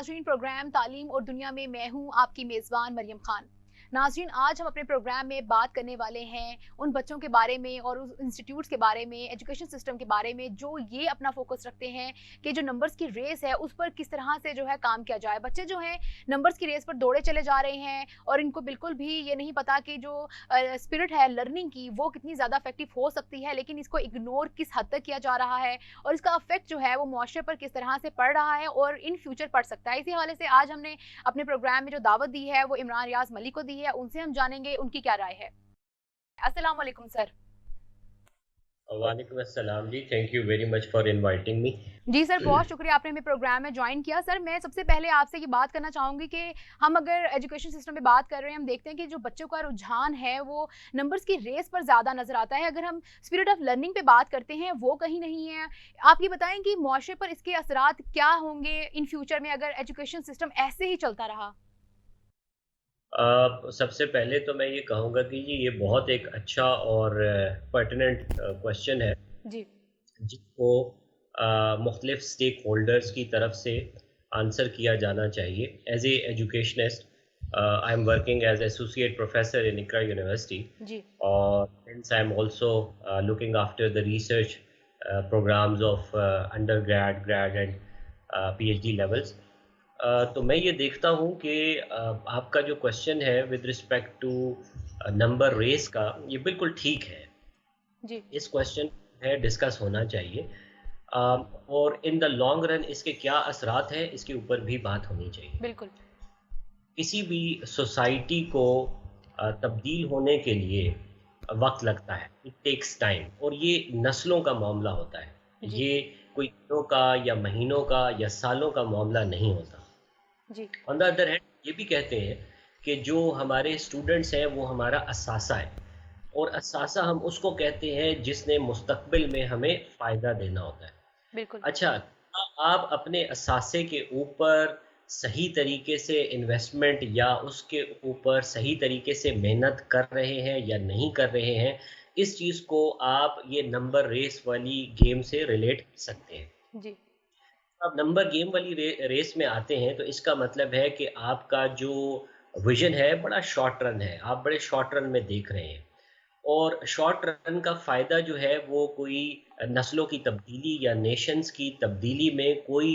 नाज़रीन, प्रोग्राम तालीम और दुनिया में मैं हूँ आपकी मेज़बान मरियम खान। नाज़रीन, आज हम अपने प्रोग्राम में बात करने वाले हैं उन बच्चों के बारे में और उस इंस्टीट्यूट्स के बारे में, एजुकेशन सिस्टम के बारे में जो ये अपना फोकस रखते हैं कि जो नंबर्स की रेस है उस पर किस तरह से जो है काम किया जाए। बच्चे जो हैं नंबर्स की रेस पर दौड़े चले जा रहे हैं और इनको बिल्कुल भी ये नहीं पता कि जो स्पिरिट है लर्निंग की वो कितनी ज़्यादा इफेक्टिव हो सकती है, लेकिन इसको इग्नोर किस हद तक किया जा रहा है और इसका अफेक्ट जो है वो मुआशरे पर किस तरह से पड़ रहा है और इन फ्यूचर पड़ सकता है। इसी हवाले से आज हमने अपने प्रोग्राम में जो दावत दी है वो इमरान रियाज मलिक को दी है, उनसे हम जानेंगे उनकी क्या राय है। अस्सलाम वालेकुम सर। वालेकुम अस्सलाम जी, thank you very much for inviting me. जी सर, बहुत शुक्रिया आपने हमें प्रोग्राम में ज्वाइन किया। सर, मैं सबसे पहले आपसे ये बात करना चाहूँगी कि हम अगर एजुकेशन सिस्टम में बात कर रहे हैं, हम देखते हैं कि जो बच्चों का रुझान है वो नंबर्स की रेस पर ज़्यादा नज़र आता है। अगर हम स्पिरिट ऑफ लर्निंग पे बात करते हैं वो कहीं नहीं है। आप ये बताएं कि मुआशरे पर इसके असरात क्या होंगे इन फ्यूचर में अगर एजुकेशन सिस्टम ऐसे ही चलता रहा? सबसे पहले तो मैं ये कहूँगा कि जी ये बहुत एक अच्छा और पर्टिनेंट क्वेश्चन है जी। जिसको मुख्तलिफ स्टेक होल्डर्स की तरफ से आंसर किया जाना चाहिए। As a educationist I am working as associate professor in Iqra university, जी। और since I'm also looking after the research programs of undergrad, grad and PhD levels. तो मैं ये देखता हूँ कि आपका जो क्वेश्चन है with respect to number race का, ये बिल्कुल ठीक है। जी। इस क्वेश्चन है डिस्कस होना चाहिए, और इन द लॉन्ग रन इसके क्या असरात हैं इसके ऊपर भी बात होनी चाहिए। बिल्कुल। किसी भी सोसाइटी को तब्दील होने के लिए वक्त लगता है, इट टेक्स टाइम, और ये नस्लों का मामला होता है। जी। ये कोई दिनों का या महीनों का या सालों का मामला नहीं होता। जी। ऑन द अदर हैंड ये भी कहते हैं कि जो हमारे स्टूडेंट्स हैं वो हमारा असासा है, और असासा हम उसको कहते हैं जिसने मुस्तकबिल में हमें फ़ायदा देना होता है। बिल्कुल। अच्छा, आप अपने असासे के ऊपर सही तरीके से इन्वेस्टमेंट या उसके ऊपर सही तरीके से मेहनत कर रहे हैं या नहीं कर रहे हैं, इस चीज़ को आप ये नंबर रेस वाली गेम से रिलेट कर सकते हैं। जी। अब नंबर गेम वाली रेस में आते हैं तो इसका मतलब है कि आपका जो विजन है बड़ा शॉर्ट रन है, आप बड़े शॉर्ट रन में देख रहे हैं, और शॉर्ट रन का फ़ायदा जो है वो कोई नस्लों की तब्दीली या नेशंस की तब्दीली में कोई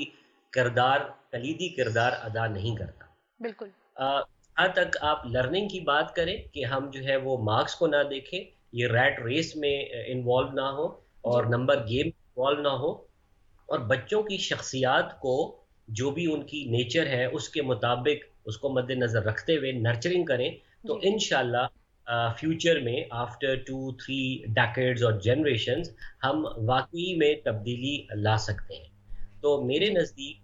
किरदार, कलीदी किरदार अदा नहीं करता। बिल्कुल। जहाँ तक आप लर्निंग की बात करें कि हम जो है वो मार्क्स को ना देखें, ये रैट रेस में इन्वॉल्व ना हो जी। और नंबर गेम इन्वॉल्व ना हो, और बच्चों की शख्सियात को जो भी उनकी नेचर है उसके मुताबिक उसको मद्देनज़र रखते हुए नर्चरिंग करें, तो जी। इंशाल्लाह फ्यूचर में आफ्टर 2-3 डेकेड्स और जनरेशंस हम वाक़ई में तब्दीली ला सकते हैं। तो मेरे जी। नज़दीक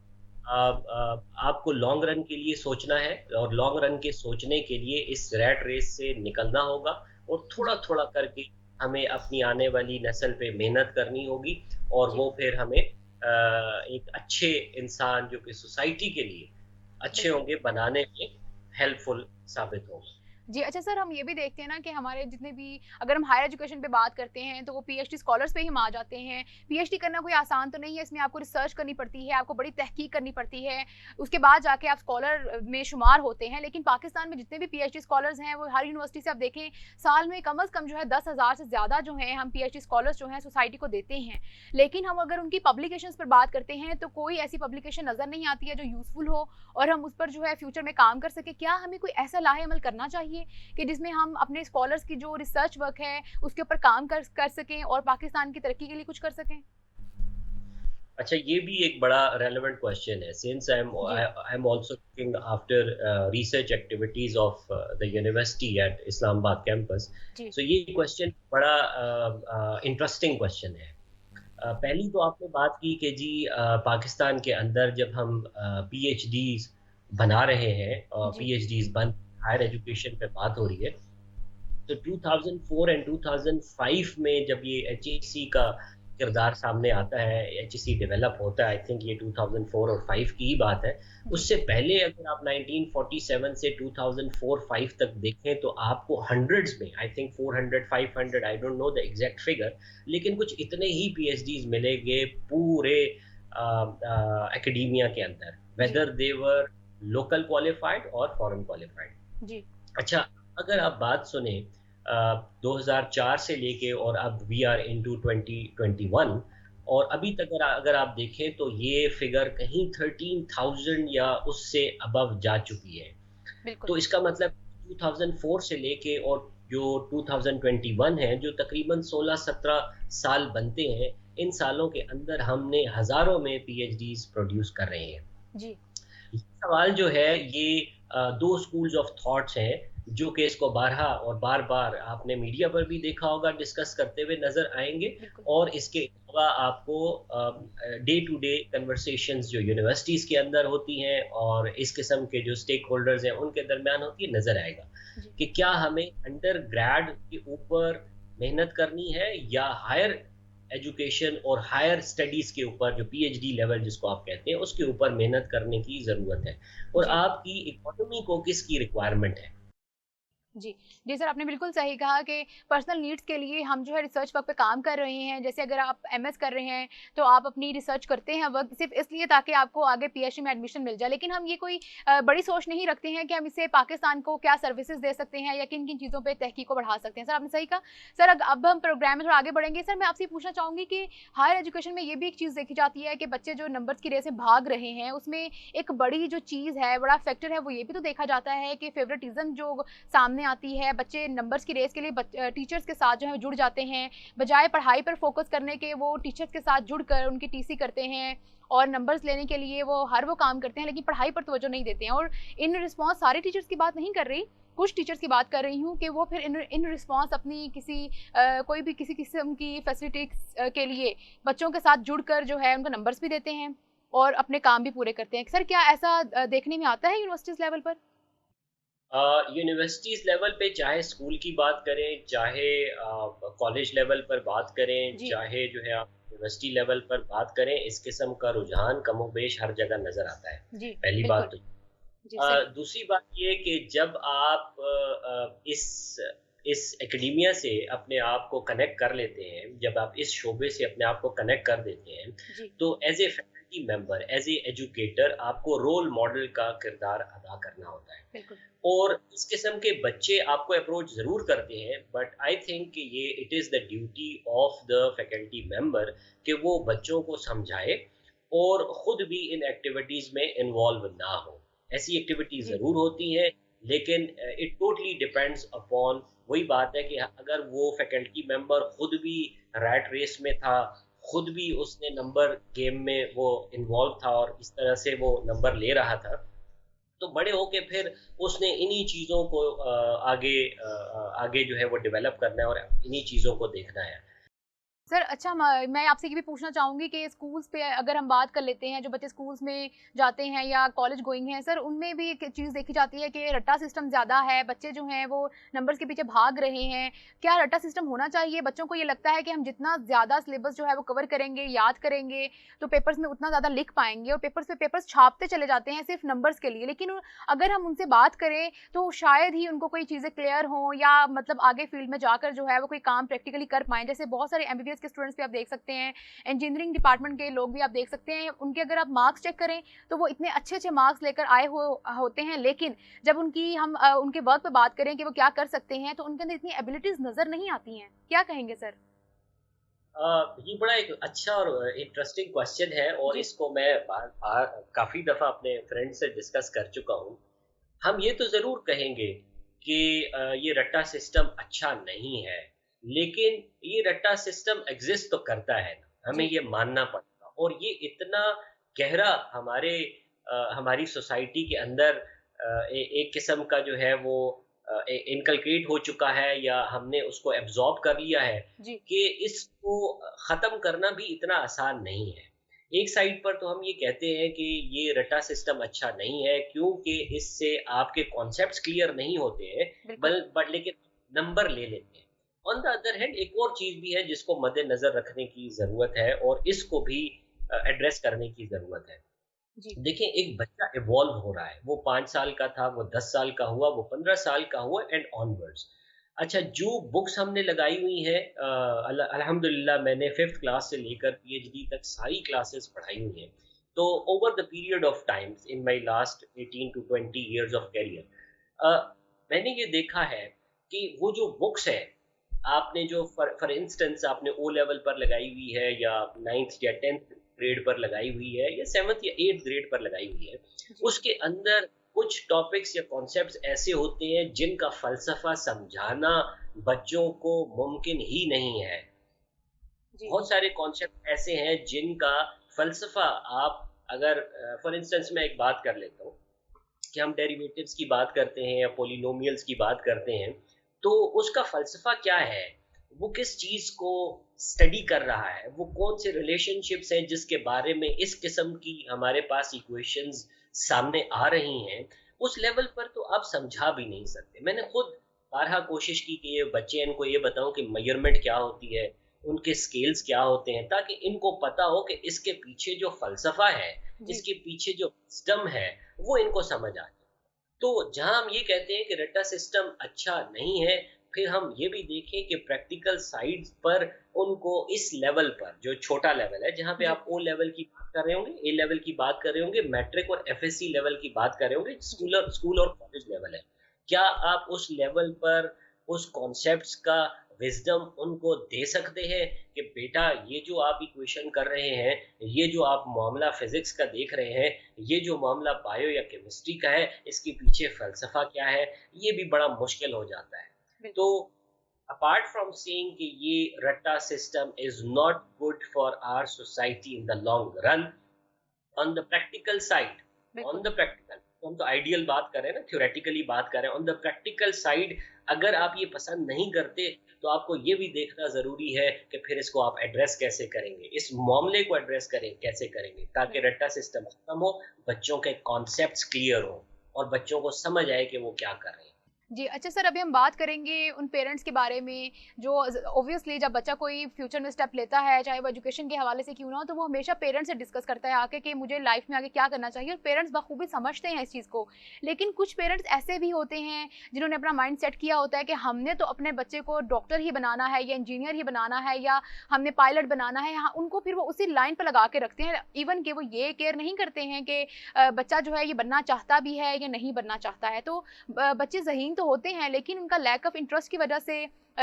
आपको लॉन्ग रन के लिए सोचना है, और लॉन्ग रन के सोचने के लिए इस रैट रेस से निकलना होगा, और जी। थोड़ा-थोड़ा करके हमें अपनी आने वाली नस्ल पे मेहनत करनी होगी, और जी। वो फिर हमें एक अच्छे इंसान जो कि सोसाइटी के लिए अच्छे बिल्कुल। होंगे बनाने में हेल्पफुल साबित होगा। जी, अच्छा सर, हम ये भी देखते हैं ना कि हमारे जितने भी, अगर हम हायर एजुकेशन पे बात करते हैं तो वो पीएचडी स्कॉलर्स पे ही हम आ जाते हैं। पीएचडी करना कोई आसान तो नहीं है, इसमें आपको रिसर्च करनी पड़ती है, आपको बड़ी तहकीक करनी पड़ती है, उसके बाद जाके आप स्कॉलर में शुमार होते हैं। लेकिन पाकिस्तान में जितने भी पीएचडी स्कॉलर्स हैं वो हर यूनिवर्सिटी से आप देखें साल में कम अज़ कम जो है 10,000 से ज़्यादा जो हैं हम पीएचडी स्कॉलर्स जो हैं सोसाइटी को देते हैं। लेकिन हम अगर उनकी पब्लिकेशंस पर बात करते हैं तो कोई ऐसी पब्लिकेशन नज़र नहीं आती है जो यूज़फुल हो और हम उस पर जो है फ्यूचर में काम कर सकें। क्या हमें कोई ऐसा लाहे-अमल करना चाहिए कि जिसमें हम अपने स्कॉलर्स की जो रिसर्च वर्क है उसके ऊपर काम कर सकें और पाकिस्तान की तरक्की के लिए कुछ कर सकें? अच्छा, ये भी एक बड़ा रेलेवेंट क्वेश्चन है, सिंस जी। I am also looking after research activities of the university at Islamabad campus. जी। सो ये क्वेश्चन बड़ा इंटरेस्टिंग क्वेश्चन है। पहली तो आपने बात की कि जी पाकिस्तान के अंदर जब हम पीएचडीज बना रहे हैं, जी। पीएचडीज बन हायर एजुकेशन पे बात हो रही है, तो 2004 एंड 2005 में जब ये एचईसी का किरदार सामने आता है, एचईसी डेवलप होता है, आई थिंक ये 2004 और 5 की ही बात है। जी। उससे पहले अगर आप 1947 से 2004-5 तक देखें तो आपको हंड्रेड्स में, I think 400-500, I don't know the exact figure, लेकिन कुछ इतने ही पीएचडीज मिलेंगे पूरे एकेडमिया के अंदर। जी, whether they were local qualified और फॉरेन क्वालिफाइड। जी, अच्छा, अगर आप बात सुने 2004 से लेके और अब वी आर इनटू 2021, और अभी तक अगर आप देखें तो ये फिगर कहीं 13,000 या उससे अबव जा चुकी है। बिल्कुल। तो इसका मतलब 2004 से लेके और जो 2021 है, जो तकरीबन 16-17 साल बनते हैं, इन सालों के अंदर हमने हज़ारों में पीएचडीज़ प्रोड्यूस कर रहे हैं। जी, ये सवाल जो है ये दो स्कूल्स ऑफ थॉट्स हैं जो कि इसको बारहा और बार-बार आपने मीडिया पर भी देखा होगा डिस्कस करते हुए नज़र आएँगे, बिल्कुल। और इसके अलावा आपको डे टू डे कन्वर्सेशंस जो यूनिवर्सिटीज़ के अंदर होती हैं और इस किस्म के जो स्टेक होल्डर्स हैं उनके दरमियान होती है, नज़र आएगा जी, कि क्या हमें अंडर ग्रेड के ऊपर मेहनत करनी है या हायर एजुकेशन और हायर स्टडीज़ के ऊपर, जो पीएचडी लेवल जिसको आप कहते हैं, उसके ऊपर मेहनत करने की ज़रूरत है, और जी। आपकी इकोनॉमी को किसकी रिक्वायरमेंट है। जी। जी सर, आपने बिल्कुल सही कहा कि पर्सनल नीड्स के लिए हम जो है रिसर्च वर्क पे काम कर रहे हैं। जैसे अगर आप एमएस कर रहे हैं, तो आप अपनी रिसर्च करते हैं वर्क सिर्फ़ इसलिए ताकि आपको आगे पीएचडी में एडमिशन मिल जाए। लेकिन हम ये कोई बड़ी सोच नहीं रखते हैं कि हम इससे पाकिस्तान को क्या सर्विसेज़ दे सकते हैं या किन-किन चीज़ों पे तहकीक को बढ़ा सकते हैं। सर, आपने सही कहा। सर, अब हम प्रोग्राम में थोड़ा आगे बढ़ेंगे। सर, मैं आपसे ये पूछना चाहूँगी कि हायर एजुकेशन में ये भी एक चीज़ देखी जाती है कि बच्चे जो नंबर्स की रेस में भाग रहे हैं, उसमें एक बड़ी जो चीज़ है, बड़ा फैक्टर है, वो ये भी तो देखा जाता है कि फ़ेवरेटिज़्म जो सामने आती है, बच्चे नंबर्स की रेस के लिए टीचर्स के साथ जो है जुड़ जाते हैं, बजाय पढ़ाई पर फ़ोकस करने के वो टीचर्स के साथ जुड़कर उनकी टीसी करते हैं और नंबर्स लेने के लिए वो काम करते हैं, लेकिन पढ़ाई पर तवज्जो नहीं देते हैं। और इन रिस्पॉन्स सारे टीचर्स की बात नहीं कर रही, कुछ टीचर्स की बात कर रही हूँ कि वो फिर इन इन रिस्पॉन्स अपनी कोई भी किसी किस्म की फैसिलिटीज़ के लिए बच्चों के साथ जुड़कर जो है उनको नंबर्स भी देते हैं और अपने काम भी पूरे करते हैं। सर, क्या ऐसा देखने में आता है यूनिवर्सिटीज़ लेवल पर? यूनिवर्सिटीज़ लेवल पे चाहे स्कूल की बात करें, चाहे कॉलेज लेवल पर बात करें, जी, चाहे जो है आप यूनिवर्सिटी लेवल पर बात करें, इस किस्म का रुझान कमोबेश हर जगह नज़र आता है। जी, पहली बात बिल्कुल। तो जी, सही। दूसरी बात ये कि जब आप इस एकेडेमिया से अपने आप को कनेक्ट कर लेते हैं, जब आप इस शोबे से अपने आप को कनेक्ट कर देते हैं, जी, तो as a faculty member, as a educator आपको रोल मॉडल का किरदार अदा करना होता है। बिल्कुल। और इस किस्म के बच्चे आपको अप्रोच ज़रूर करते हैं, बट आई थिंक कि ये it is the duty of the faculty member कि वो बच्चों को समझाए और खुद भी इन एक्टिविटीज़ में इन्वॉल्व ना हो। ऐसी एक्टिविटी जी, ज़रूर होती हैं, लेकिन इट टोटली डिपेंड्स अपॉन, वही बात है कि अगर वो फैकल्टी मेंबर खुद भी रैट रेस में था, खुद भी उसने नंबर गेम में वो इन्वॉल्व था और इस तरह से वो नंबर ले रहा था, तो बड़े होके फिर उसने इन्हीं चीज़ों को आगे जो है वो डेवलप करना है और इन्हीं चीज़ों को देखना है। सर, अच्छा मैं आपसे ये भी पूछना चाहूँगी कि स्कूल्स पे अगर हम बात कर लेते हैं, जो बच्चे स्कूल्स में जाते हैं या कॉलेज गोइंग हैं, सर उनमें भी एक चीज़ देखी जाती है कि रट्टा सिस्टम ज़्यादा है, बच्चे जो हैं वो नंबर्स के पीछे भाग रहे हैं। क्या रट्टा सिस्टम होना चाहिए? बच्चों को ये लगता है कि हम जितना ज़्यादा सिलेबस जो है वो कवर करेंगे, याद करेंगे, तो पेपर्स में उतना ज़्यादा लिख पाएँगे और पेपर्स पे पेपर्स छापते चले जाते हैं सिर्फ़ नंबर्स के लिए। लेकिन अगर हम उनसे बात करें, तो शायद ही उनको कोई चीज़ें क्लियर हों या मतलब आगे फ़ील्ड में जाकर जो है वो कोई काम प्रैक्टिकली कर पाएँ। जैसे बहुत सारे एमबीबीएस के स्टूडेंट्स भी आप देख सकते हैं, इंजीनियरिंग डिपार्टमेंट के लोग भी आप देख सकते हैं, उनके अगर आप मार्क्स चेक करें, तो वो इतने अच्छे-अच्छे मार्क्स लेकर आए होते हैं, लेकिन जब उनके वर्क पे बात करें कि वो क्या कर सकते हैं, तो उनके अंदर इतनी एबिलिटीज़ नज़र नहीं आती हैं। क्या कहेंगे सर? ये बड़ा एक अच्छा और इंटरेस्टिंग क्वेश्चन है, और जी, इसको मैं काफ़ी दफ़ा अपने फ्रेंड से डिस्कस कर चुका हूँ। हम ये तो ज़रूर कहेंगे कि ये रट्टा सिस्टम अच्छा नहीं है, लेकिन ये रट्टा सिस्टम एग्ज़िस्ट तो करता है ना, हमें जी, ये मानना पड़ेगा, और ये इतना गहरा हमारी सोसाइटी के अंदर एक किस्म का जो है वो इनकलकेट हो चुका है, या हमने उसको एब्ज़ॉर्ब कर लिया है जी, कि इसको ख़त्म करना भी इतना आसान नहीं है। एक साइड पर तो हम ये कहते हैं कि ये रटा सिस्टम अच्छा नहीं है, क्योंकि इससे आपके कॉन्सेप्ट्स क्लियर नहीं होते हैं, बिल्कुल। बट लेकिन नंबर ले लेते हैं। ऑन द अदर हैंड एक और चीज़ भी है जिसको मद्देनज़र रखने की ज़रूरत है, और इसको भी एड्रेस करने की ज़रूरत है। जी, देखिए, एक बच्चा इवॉल्व हो रहा है, वो 5 साल का था, वो 10 साल का हुआ, वो 15 साल का हुआ एंड ऑनवर्ड्स। अच्छा, जो बुक्स हमने लगाई हुई हैं, अल्हम्दुलिल्लाह मैंने 5th क्लास से लेकर पीएचडी तक सारी क्लासेस पढ़ाई हुई हैं। तो over the period of times in my last 18 to 20 years of career, मैंने ये देखा है कि वो जो बुक्स है, आपने जो फॉर इंस्टेंस आपने ओ लेवल पर लगाई हुई है, या 9th या 10th ग्रेड पर लगाई हुई है, या 7th या 8th ग्रेड पर लगाई हुई है, जी। उसके अंदर कुछ टॉपिक्स या कॉन्सेप्ट्स ऐसे होते हैं जिनका फलसफा समझाना बच्चों को मुमकिन ही नहीं है। जी। बहुत सारे कॉन्सेप्ट ऐसे हैं जिनका फलसफा आप अगर फॉर इंस्टेंस मैं एक बात कर लेता हूँ कि हम डेरिवेटिव्स की बात करते हैं या पोलिनोमियल्स की बात करते हैं, तो उसका फलसफा क्या है? वो किस चीज़ को स्टडी कर रहा है? वो कौन से रिलेशनशिप्स हैं जिसके बारे में इस किस्म की हमारे पास इक्वेशंस सामने आ रही हैं? उस लेवल पर तो आप समझा भी नहीं सकते। मैंने खुद बारहा कोशिश की कि ये बच्चे इनको ये बताऊं कि मेजरमेंट क्या होती है, उनके स्केल्स क्या होते हैं, ताकि इनको पता हो कि इसके पीछे जो फलसफा है, जी। इसके पीछे जो विज़डम है, वो इनको समझ आए। तो जहाँ हम ये कहते हैं कि रट्टा सिस्टम अच्छा नहीं है, फिर हम ये भी देखें कि प्रैक्टिकल साइड्स पर उनको इस लेवल पर, जो छोटा लेवल है, जहाँ पे जी। आप ओ लेवल की बात कर रहे होंगे, ए लेवल की बात कर रहे होंगे, मैट्रिक और एफएससी लेवल की बात कर रहे होंगे, जी। स्कूल और कॉलेज लेवल है। क्या आप उस लेवल पर उस कॉन्सेप्ट्स का विज़डम उनको दे सकते हैं कि बेटा ये जो आप इक्वेशन कर रहे हैं, ये जो आप मामला फिज़िक्स का देख रहे हैं, ये जो मामला बायो या केमिस्ट्री का है, इसके पीछे फ़लसफ़ा क्या है? ये भी बड़ा मुश्किल हो जाता है। बिल्कुल। तो अपार्ट फ्रॉम सेइंग कि ये रट्टा system is not good for our society in the long run, on the practical side, on बिल्कुल। द प्रैक्टिकल, हम तो आइडियल बात कर रहे हैं ना, थ्योरेटिकली बात कर रहे हैं। ऑन द प्रैक्टिकल साइड अगर आप ये पसंद नहीं करते, तो आपको ये भी देखना ज़रूरी है कि फिर इसको आप एड्रेस कैसे करेंगे, इस मामले को एड्रेस करें कैसे करेंगे, ताकि रट्टा सिस्टम खत्म हो, बच्चों के कॉन्सेप्ट्स क्लियर हो और बच्चों को समझ आए कि वो क्या कर रहे हैं। जी, अच्छा सर, अभी हम बात करेंगे उन पेरेंट्स के बारे में जो ऑब्वियसली जब बच्चा कोई फ्यूचर में स्टेप लेता है, चाहे वो एजुकेशन के हवाले से क्यों ना हो, तो वो हमेशा पेरेंट्स से डिस्कस करता है आके कि मुझे लाइफ में आगे क्या करना चाहिए, और पेरेंट्स बखूबी समझते हैं इस चीज़ को। लेकिन कुछ पेरेंट्स ऐसे भी होते हैं जिन्होंने अपना माइंड सेट किया होता है कि हमने तो अपने बच्चे को डॉक्टर ही बनाना है या इंजीनियर ही बनाना है या हमने पायलट बनाना है। हाँ, उनको फिर वो उसी लाइन पर लगा के रखते हैं, इवन कि वो ये केयर नहीं करते हैं कि बच्चा जो है ये बनना चाहता भी है या नहीं बनना चाहता है। तो बच्चे ज़हीन तो होते हैं, लेकिन उनका लैक ऑफ इंटरेस्ट की वजह से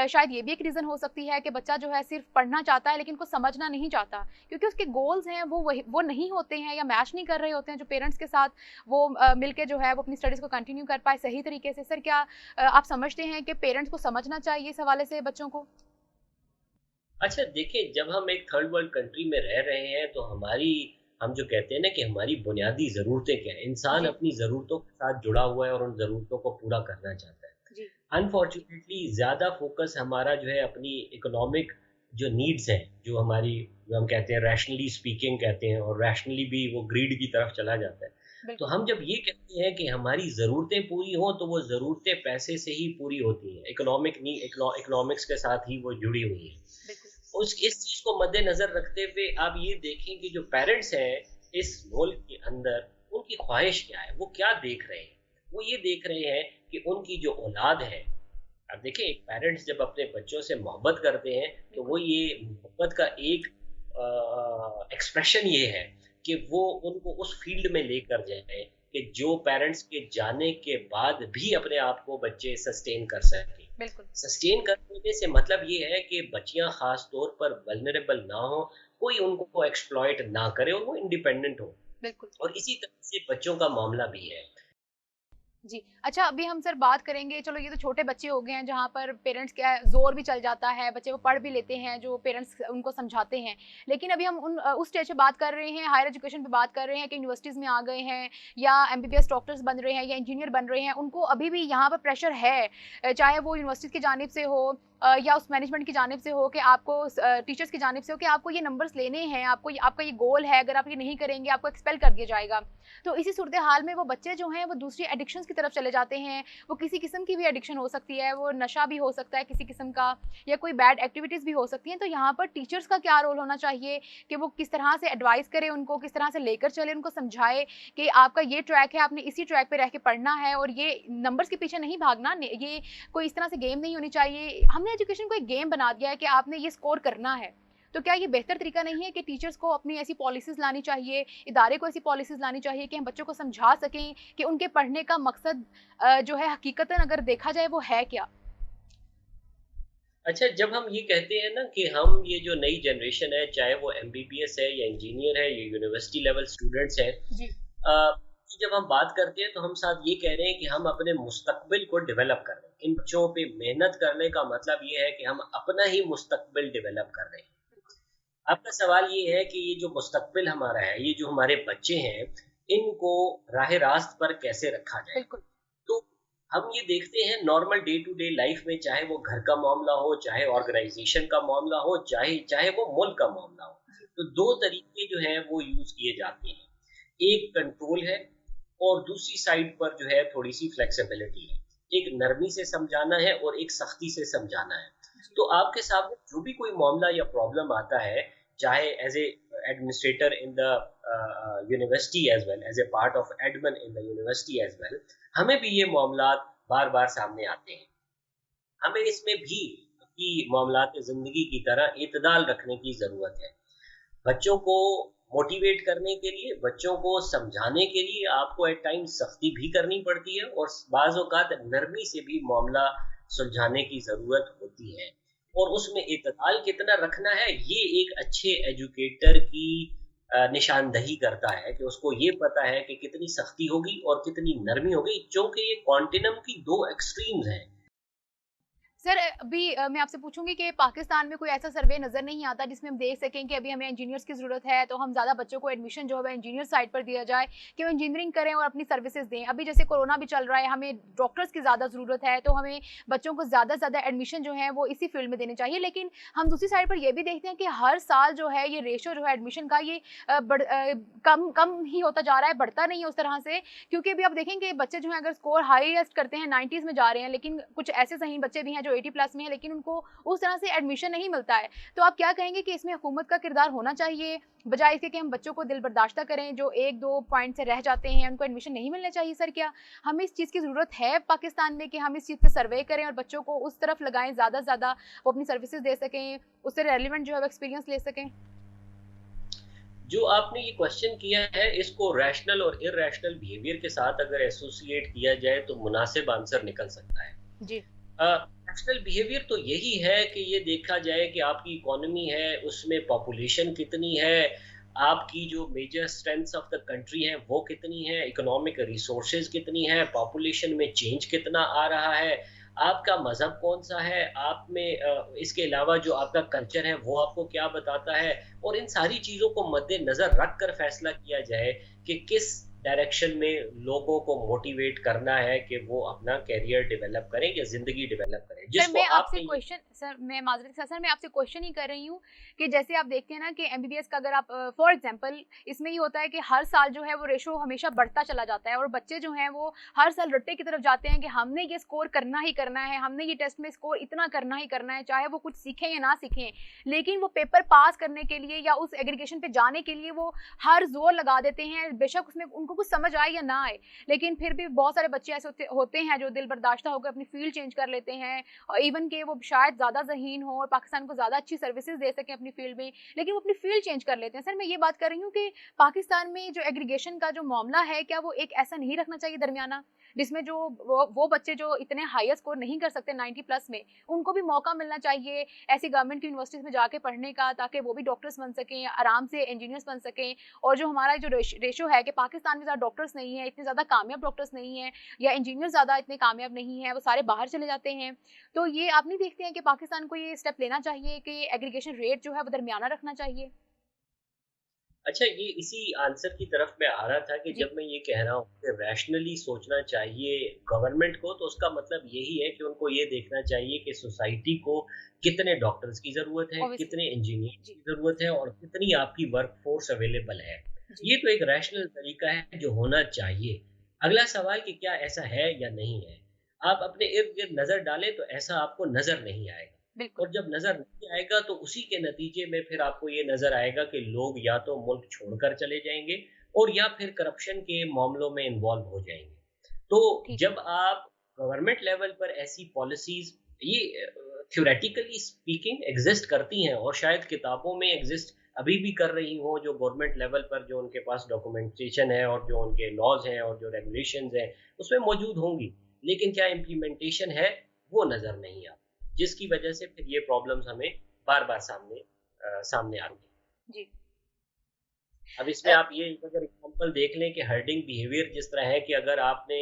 शायद ये भी एक रीज़न हो सकती है कि बच्चा जो है सिर्फ पढ़ना चाहता है लेकिन उसको समझना नहीं चाहता, क्योंकि उसके गोल्स हैं वो नहीं होते हैं या मैच नहीं कर रहे होते हैं जो पेरेंट्स के साथ वो मिलके जो है वो अपनी स्टडीज़ को कंटिन्यू कर पाए सही तरीके से। सर, क्या आप समझते हैं कि पेरेंट्स को समझना चाहिए इस हवाले से बच्चों को? अच्छा देखिए, जब हम एक थर्ड वर्ल्ड कंट्री में रह रहे हैं, तो हम जो कहते हैं ना कि हमारी बुनियादी ज़रूरतें क्या हैं, इंसान जी। अपनी ज़रूरतों के साथ जुड़ा हुआ है और उन ज़रूरतों को पूरा करना चाहता है। जी। अनफॉर्चुनेटली ज़्यादा फोकस हमारा जो है अपनी इकोनॉमिक जो नीड्स हैं, जो हम कहते हैं रैशनली स्पीकिंग कहते हैं, और रैशनली भी वो ग्रीड की तरफ चला जाता है। तो बिल्कुल। हम जब ये कहते हैं कि हमारी ज़रूरतें पूरी हों, तो वो ज़रूरतें पैसे से ही पूरी होती हैं, इकोनॉमिक्स के साथ ही वो जुड़ी हुई हैं। बिल्कुल। उस इस चीज़ को मद्देनज़र रखते हुए आप ये देखें कि जो पेरेंट्स हैं इस मुल्क के अंदर, उनकी ख्वाहिश क्या है, वो क्या देख रहे हैं? वो ये देख रहे हैं कि उनकी जो औलाद है, अब देखिए एक पेरेंट्स जब अपने बच्चों से मोहब्बत करते हैं, तो बिल्कुल। वो ये मोहब्बत का एक एक्सप्रेशन ये है कि वो उनको उस फील्ड में लेकर जाएँ कि जो पेरेंट्स के जाने के बाद भी अपने आप को बच्चे सस्टेन कर सकें। बिल्कुल। सस्टेन करने से मतलब ये है कि बच्चियाँ ख़ास तौर पर वल्नरेबल ना हों, कोई उनको एक्सप्लॉइट ना करे और वो इंडिपेंडेंट हों, बिल्कुल। और इसी तरह से बच्चों का मामला भी है। जी। अच्छा, अभी हम सर बात करेंगे, चलो ये तो छोटे बच्चे हो गए हैं जहाँ पर पेरेंट्स क्या है ज़ोर भी चल जाता है, बच्चे वो पढ़ भी लेते हैं जो पेरेंट्स उनको समझाते हैं। लेकिन अभी हम उस स्टेज पे बात कर रहे हैं, हायर एजुकेशन पे बात कर रहे हैं कि यूनिवर्सिटीज़ में आ गए हैं या एमबीबीएस डॉक्टर्स बन रहे हैं या इंजीनियर बन रहे हैं, उनको अभी भी यहाँ पर प्रेशर है। चाहे वो यूनिवर्सिटीज़ की जानिब से हो या उस मैनेजमेंट की जानिब से हो कि आपको टीचर्स की जानिब से हो कि आपको ये नंबर्स लेने हैं, आपका ये गोल है, अगर आप ये नहीं करेंगे आपको एक्सपेल कर दिया जाएगा। तो इसी सूरत हाल में वो बच्चे जो हैं वो दूसरी एडिक्शंस की तरफ चले जाते हैं। वो किसी किस्म की भी एडिक्शन हो सकती है, वो नशा भी हो सकता है किसी किस्म का, या कोई बैड एक्टिविटीज़ भी हो सकती हैं। तो यहाँ पर टीचर्स का क्या रोल होना चाहिए कि वो किस तरह से एडवाइस करें उनको, किस तरह से लेकर चलें, उनको समझाएँ कि आपका ये ट्रैक है, आपने इसी ट्रैक पे रह के पढ़ना है और ये नंबर्स के पीछे नहीं भागना। ये कोई इस तरह से गेम नहीं होनी चाहिए। हमने एजुकेशन को एक गेम बना दिया है कि आपने ये स्कोर करना है। तो क्या ये बेहतर तरीका नहीं है कि टीचर्स को अपनी ऐसी पॉलिसीज़ लानी चाहिए, इदारे को ऐसी पॉलिसीज़ लानी चाहिए कि हम बच्चों को समझा सकें कि उनके पढ़ने का मकसद जो है हकीकतन अगर देखा जाए वो है क्या? अच्छा, जब हम ये कहते हैं ना कि हम ये जो नई जनरेशन है, चाहे वो एमबीबीएस है या इंजीनियर है या यूनिवर्सिटी लेवल स्टूडेंट्स हैं, जी, कि जब हम बात करते हैं तो हम साथ ये कह रहे हैं कि हम अपने मुस्तकबिल को डेवलप कर रहे हैं। इन बच्चों पे मेहनत करने का मतलब ये है कि हम अपना ही मुस्तकबिल डेवलप कर रहे हैं। आपका सवाल ये है कि ये जो मुस्तकबिल हमारा है, ये जो हमारे बच्चे हैं, इनको राह रास्त पर कैसे रखा जाए? बिल्कुल। तो हम ये देखते हैं normal day to day life में, चाहे वो घर का मामला हो, चाहे ऑर्गेनाइजेशन का मामला हो, चाहे चाहे वो मुल्क का मामला हो, तो दो तरीके जो हैं वो यूज किए जाते हैं। एक कंट्रोल है और दूसरी साइड पर जो है थोड़ी सी फ्लेक्सिबिलिटी है। एक नरमी से समझाना है और एक सख्ती से समझाना है। जी, तो आपके सामने जो भी कोई मामला या प्रॉब्लम आता है, चाहे as a administrator in the university as well as a part of admin in the university as well, हमें भी ये मामलात बार बार सामने आते हैं। हमें इसमें भी कि मामलात ज़िंदगी की तरह इत्दाल रखने की ज़रूरत है। बच्चों को मोटिवेट करने के लिए, बच्चों को समझाने के लिए आपको एट टाइम सख्ती भी करनी पड़ती है और बाज़ औक़ात नरमी से भी मामला सुलझाने की ज़रूरत होती है। और उसमें इत्तेदाल कितना रखना है, ये एक अच्छे एजुकेटर की निशानदही करता है कि उसको ये पता है कि कितनी सख्ती होगी और कितनी नरमी होगी, क्योंकि ये कॉन्टिनम की 2 एक्सट्रीम्स हैं। सर अभी मैं आपसे पूछूँगी कि पाकिस्तान में कोई ऐसा सर्वे नज़र नहीं आता जिसमें हम देख सकें कि अभी हमें इंजीनियर्स की ज़रूरत है, तो हम ज़्यादा बच्चों को एडमिशन जो है इंजीनियर साइड पर दिया जाए कि वो इंजीनियरिंग करें और अपनी सर्विसेज दें। अभी जैसे कोरोना भी चल रहा है, हमें डॉक्टर्स की ज़्यादा ज़रूरत है, तो हमें बच्चों को ज़्यादा से ज़्यादा एडमिशन जो है वो इसी फील्ड में देने चाहिए। लेकिन हम दूसरी साइड पर ये भी देखते हैं कि हर साल जो है ये रेशो जो है एडमिशन का ये कम कम ही होता जा रहा है, बढ़ता नहीं है उस तरह से। क्योंकि अभी आप देखेंगे बच्चे जो हैं अगर स्कोर हाईएस्ट करते हैं 90s में जा रहे हैं, लेकिन कुछ ऐसे ज़हीन बच्चे भी हैं जो 80 प्लस में हैं, लेकिन उनको उस तरह से एडमिशन नहीं मिलता है। तो आप क्या कहेंगे कि इसमें हुकूमत का किरदार होना चाहिए, बजाए इसके कि हम बच्चों को दिल बर्दाश्त करें, जो 1-2 पॉइंट से रह जाते हैं, उनको एडमिशन नहीं मिलने चाहिए सर क्या? हमें इस चीज़ की ज़रूरत है पाकिस्तान में कि हम इस चीज़ पे सर्वे करें और बच्चों को उस तरफ लगाएँ ज़्यादा से ज़्यादा, वो अपनी सर्विसेज़ दे सकें, उससे रेलेवेंट जो है वो एक्सपीरियंस ले सकें? जो आपने ये क्वेश्चन किया है, इसको रैशनल और इर्रेशनल बिहेवियर के साथ अगर एसोसिएट किया जाए तो मुनासिब आंसर निकल सकता है। जी, रैशनल बिहेवियर तो यही है कि ये देखा जाए कि आपकी इकोनॉमी है, उसमें पॉपुलेशन कितनी है, आपकी जो major strengths of the country है वो कितनी है, इकोनॉमिक रिसोर्सेज कितनी है, पॉपुलेशन में चेंज कितना आ रहा है, आपका मज़हब कौन-सा है, आप में इसके अलावा जो आपका कल्चर है वो आपको क्या बताता है, और इन सारी चीज़ों को मद्देनज़र रख कर फैसला किया जाए कि किस डायरेक्शन में लोगों को मोटिवेट करना है कि वो अपना करियर डेवलप करें या ज़िंदगी डेवलप करें। सर जिसको मैं आपसे आपने ये क्वेश्चन सर मैं माज़रत के साथ सर मैं आपसे क्वेश्चन ही कर रही हूँ कि जैसे आप देखते हैं ना कि एमबीबीएस का अगर आप फॉर एग्जांपल इसमें ये होता है कि हर साल जो है वो रेशो हमेशा बढ़ता चला जाता है और बच्चे जो हैं वो हर साल रट्टे की तरफ जाते हैं कि हमने ये स्कोर करना ही करना है, हमने ये टेस्ट में स्कोर इतना करना ही करना है, चाहे वो कुछ सीखें या ना सीखें। लेकिन वो पेपर पास करने के लिए या उस एग्रीगेशन पे जाने के लिए वो हर ज़ोर लगा देते हैं, बेशक उसमें उनको कुछ समझ आए या ना आए। लेकिन फिर भी बहुत सारे बच्चे ऐसे होते होते हैं जो दिल बर्दाश्त होकर अपनी फील्ड चेंज कर लेते हैं और इवन कि वो शायद ज़्यादा ज़हीन हो और पाकिस्तान को ज़्यादा अच्छी सर्विसेज़ दे सकें अपनी फ़ील्ड में, लेकिन वो अपनी फ़ील्ड चेंज कर लेते हैं। सर मैं ये बात कर रही हूँ कि पाकिस्तान में जो एग्रीगेशन का जो मामला है, क्या वो एक ऐसा नहीं रखना चाहिए दरमियाना, जिसमें जो वो बच्चे जो इतने हायर स्कोर नहीं कर सकते 90 प्लस में, उनको भी मौका मिलना चाहिए ऐसी गवर्नमेंट की यूनिवर्सिटीज़ में जाके पढ़ने का, ताकि वो भी डॉक्टर्स बन सकें, आराम से इंजीनियर्स बन सकें। और जो हमारा जो रेशो है कि पाकिस्तान में ज़्यादा डॉक्टर्स नहीं है, इतने ज़्यादा कामयाब डॉक्टर्स नहीं हैं या इंजीनियर ज़्यादा इतने कामयाब नहीं हैं, वो सारे बाहर चले जाते हैं। तो ये आप नहीं देखते हैं कि पाकिस्तान को ये स्टेप लेना चाहिए कि एग्रीगेशन रेट जो है वो दरमियाना रखना चाहिए? अच्छा, ये इसी आंसर की तरफ मैं आ रहा था कि जी, जब मैं ये कह रहा हूँ कि रैशनली सोचना चाहिए गवर्नमेंट को, तो उसका मतलब यही है कि उनको ये देखना चाहिए कि सोसाइटी को कितने डॉक्टर्स की ज़रूरत है, ऑब्वियसली। कितने इंजीनियर जी, की ज़रूरत है और कितनी आपकी वर्क फोर्स अवेलेबल है। जी, ये तो एक रैशनल तरीका है जो होना चाहिए। अगला सवाल कि क्या ऐसा है या नहीं है? आप अपने इर्द-गिर्द नज़र डालें तो ऐसा आपको नज़र नहीं आएगा। बिल्कुल, और जब नज़र नहीं आएगा तो उसी के नतीजे में फिर आपको ये नज़र आएगा कि लोग या तो मुल्क छोड़कर चले जाएँगे और या फिर करप्शन के मामलों में इन्वॉल्व हो जाएँगे। तो ठीक है। जब आप गवर्नमेंट लेवल पर ऐसी पॉलिसीज़, ये थ्योरेटिकली स्पीकिंग एग्जिस्ट करती हैं और शायद किताबों में एग्जिस्ट अभी भी कर रही हों, जो गवर्नमेंट लेवल पर जो उनके पास डॉक्यूमेंटेशन है और जो उनके लॉज हैं और जो रेगुलेशंस हैं उसमें मौजूद होंगी, लेकिन क्या इम्प्लीमेंटेशन है वो नज़र नहीं आती, जिसकी वजह से फिर ये प्रॉब्लम्स हमें बार बार सामने आती हैं। जी। अब इसमें आप ये अगर एग्जांपल देख लें कि हर्डिंग बिहेवियर जिस तरह है कि अगर आपने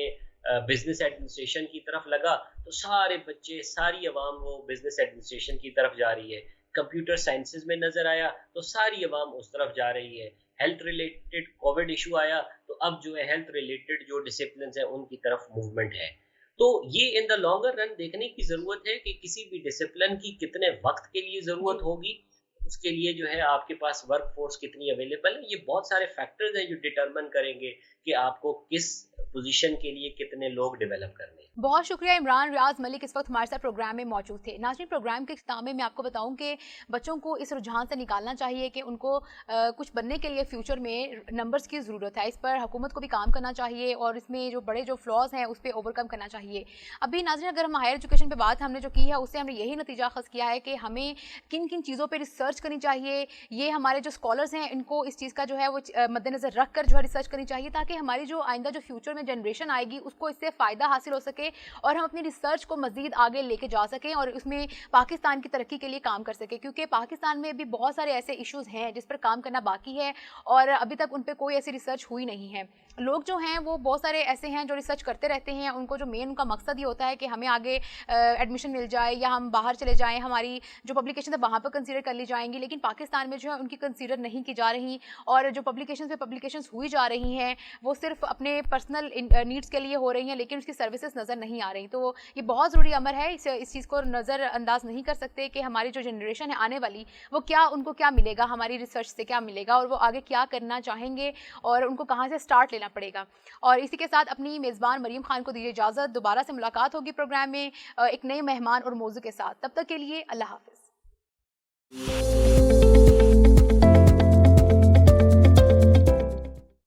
बिजनेस एडमिनिस्ट्रेशन की तरफ लगा तो सारे बच्चे सारी अवाम वो बिजनेस एडमिनिस्ट्रेशन की तरफ जा रही है, कंप्यूटर साइंसेज में नजर आया तो सारी अवाम उस तरफ जा रही है, हेल्थ रिलेटेड कोविड इशू आया तो अब जो है हेल्थ रिलेटेड जो डिसिप्लिन है उनकी तरफ मूवमेंट है। तो ये इन द लॉन्गर रन देखने की जरूरत है कि किसी भी डिसिप्लिन की कितने वक्त के लिए जी। जरूरत होगी, उसके लिए जो है आपके पास वर्क फोर्स कितनी अवेलेबल है, ये बहुत सारे फैक्टर्स हैं जो डिटरमिन करेंगे कि आपको किस पोजीशन के लिए कितने लोग डेवलप करने हैं। बहुत शुक्रिया इमरान रियाज मलिक इस वक्त हमारे साथ प्रोग्राम में मौजूद थे। नाज़रीन, प्रोग्राम के इख्तिताम में मैं आपको बताऊं कि बच्चों को इस रुझान से निकालना चाहिए कि उनको कुछ बनने के लिए फ्यूचर में नंबर्स की ज़रूरत है। इस पर हुकूमत को भी काम करना चाहिए और इसमें जो बड़े जो फ्लॉज हैं उस पर ओवरकम करना चाहिए। अभी नाज़रीन, अगर हम हायर एजुकेशन पर बात हमने जो की है उससे हमने यही नतीजा अखज़ किया है कि हमें किन किन चीज़ों पर रिसर्च करनी चाहिए। ये हमारे जो स्कॉलर्स हैं इनको इस चीज़ का जो है वो मद्देनज़र रख कर जो है रिसर्च करनी चाहिए, ताकि हमारी जो आइंदा जो फ्यूचर में जनरेशन आएगी उसको इससे फ़ायदा हासिल हो सके और हम अपनी रिसर्च को मज़ीद आगे लेके जा सकें और उसमें पाकिस्तान की तरक्की के लिए काम कर सकें, क्योंकि पाकिस्तान में भी बहुत सारे ऐसे इश्यूज़ हैं जिस पर काम करना बाकी है और अभी तक उन पर कोई ऐसी रिसर्च हुई नहीं है। लोग जो हैं वो बहुत सारे ऐसे हैं जो रिसर्च करते रहते हैं, उनको जो मेन उनका मकसद ये होता है कि हमें आगे एडमिशन मिल जाए या हम बाहर चले जाएँ, हमारी जो पब्लिकेशन है वहाँ पर कंसीडर कर ली जाएंगी, लेकिन पाकिस्तान में जो है उनकी कंसीडर नहीं की जा रही और जो पब्लिकेशन पे पब्लिकेशंस हुई जा रही हैं वो सिर्फ अपने पर्सनल नीड्स के लिए हो रही हैं, लेकिन उसकी सर्विसेज नज़र नहीं आ रही। तो ये बहुत ज़रूरी अमर है, इस चीज़ को नज़रअंदाज नहीं कर सकते कि हमारी जो जनरेशन है आने वाली वो क्या, उनको क्या मिलेगा, हमारी रिसर्च से क्या मिलेगा और वो आगे क्या करना चाहेंगे और उनको कहाँ से स्टार्ट लेना पड़ेगा। और इसी के साथ अपनी मेज़बान मरीम खान को दीजिए इजाज़त। दोबारा से मुलाकात होगी प्रोग्राम में एक नए मेहमान और मौजू के साथ। तब तक के लिए अल्लाह हाफ़िज़।